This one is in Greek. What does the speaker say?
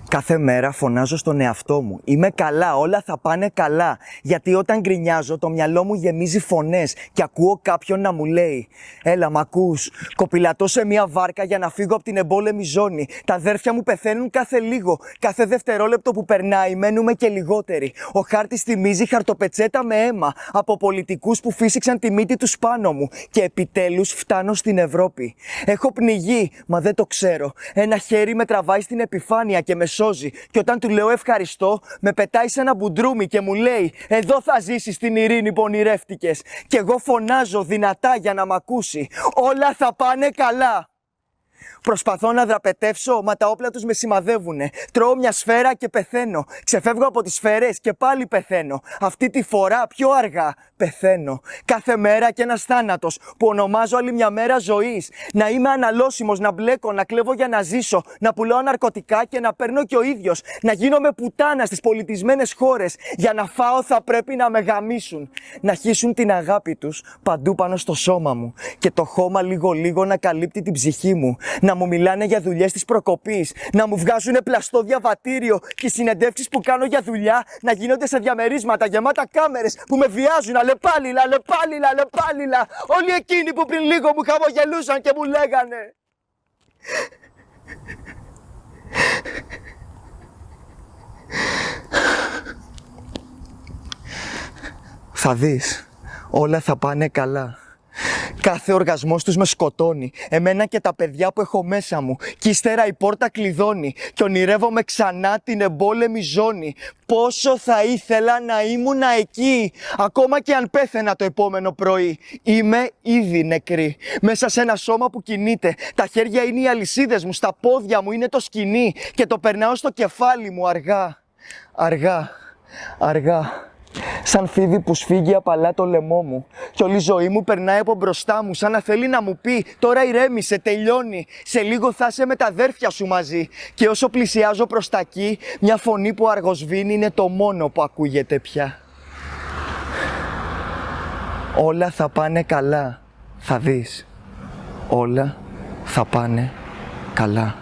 Κάθε μέρα φωνάζω στον εαυτό μου. Είμαι καλά, όλα θα πάνε καλά. Γιατί όταν γκρινιάζω, το μυαλό μου γεμίζει φωνές και ακούω κάποιον να μου λέει: Έλα, μ' ακούς? Κοπηλατώ σε μια βάρκα για να φύγω από την εμπόλεμη ζώνη. Τα αδέρφια μου πεθαίνουν κάθε λίγο. Κάθε δευτερόλεπτο που περνάει, μένουμε και λιγότεροι. Ο χάρτης θυμίζει χαρτοπετσέτα με αίμα από πολιτικούς που φύσηξαν τη μύτη τους πάνω μου. Και επιτέλους φτάνω στην Ευρώπη. Έχω πνιγεί, μα δεν το ξέρω. Ένα χέρι με τραβάει στην επιφάνεια και με σώζει. Και όταν του λέω ευχαριστώ, με πετάει σε ένα μπουντρούμι και μου λέει: Εδώ θα ζήσεις την ειρήνη που ονειρεύτηκες. Και εγώ φωνάζω δυνατά για να μ' ακούσει: Όλα θα πάνε καλά. Προσπαθώ να δραπετεύσω, μα τα όπλα τους με σημαδεύουνε. Τρώω μια σφαίρα και πεθαίνω. Ξεφεύγω από τις σφαίρες και πάλι πεθαίνω. Αυτή τη φορά πιο αργά πεθαίνω. Κάθε μέρα κι ένας θάνατος που ονομάζω άλλη μια μέρα ζωής. Να είμαι αναλώσιμος, να μπλέκω, να κλέβω για να ζήσω. Να πουλάω ναρκωτικά και να παίρνω κι ο ίδιος. Να γίνομαι πουτάνα στις πολιτισμένες χώρες. Για να φάω θα πρέπει να με γαμίσουν. Να χύσουν την αγάπη τους παντού πάνω στο σώμα μου. Και το χώμα λίγο να καλύπτει την ψυχή μου. Να μου μιλάνε για δουλειές της προκοπής, να μου βγάζουν πλαστό διαβατήριο και οι συνεντεύξεις που κάνω για δουλειά να γίνονται σε διαμερίσματα γεμάτα κάμερες που με βιάζουν αλλεπάλληλα. Όλοι εκείνοι που πριν λίγο μου χαμογελούσαν και μου λέγανε: Θα δεις, όλα θα πάνε καλά. Κάθε οργασμός τους με σκοτώνει, εμένα και τα παιδιά που έχω μέσα μου. Κι ύστερα η πόρτα κλειδώνει και ονειρεύομαι ξανά την εμπόλεμη ζώνη. Πόσο θα ήθελα να ήμουνα εκεί, ακόμα και αν πέθαινα το επόμενο πρωί. Είμαι ήδη νεκρή, μέσα σε ένα σώμα που κινείται. Τα χέρια είναι οι αλυσίδες μου, στα πόδια μου είναι το σκοινί και το περνάω στο κεφάλι μου αργά. Σαν φίδι που σφίγγει απαλά το λαιμό μου. Κι όλη η ζωή μου περνάει από μπροστά μου, σαν να θέλει να μου πει: Τώρα ηρέμησε, τελειώνει. Σε λίγο θα είσαι με τα αδέρφια σου μαζί. Και όσο πλησιάζω προς τα εκεί, μια φωνή που αργοσβήνει είναι το μόνο που ακούγεται πια. Όλα θα πάνε καλά. Θα δεις. Όλα θα πάνε καλά.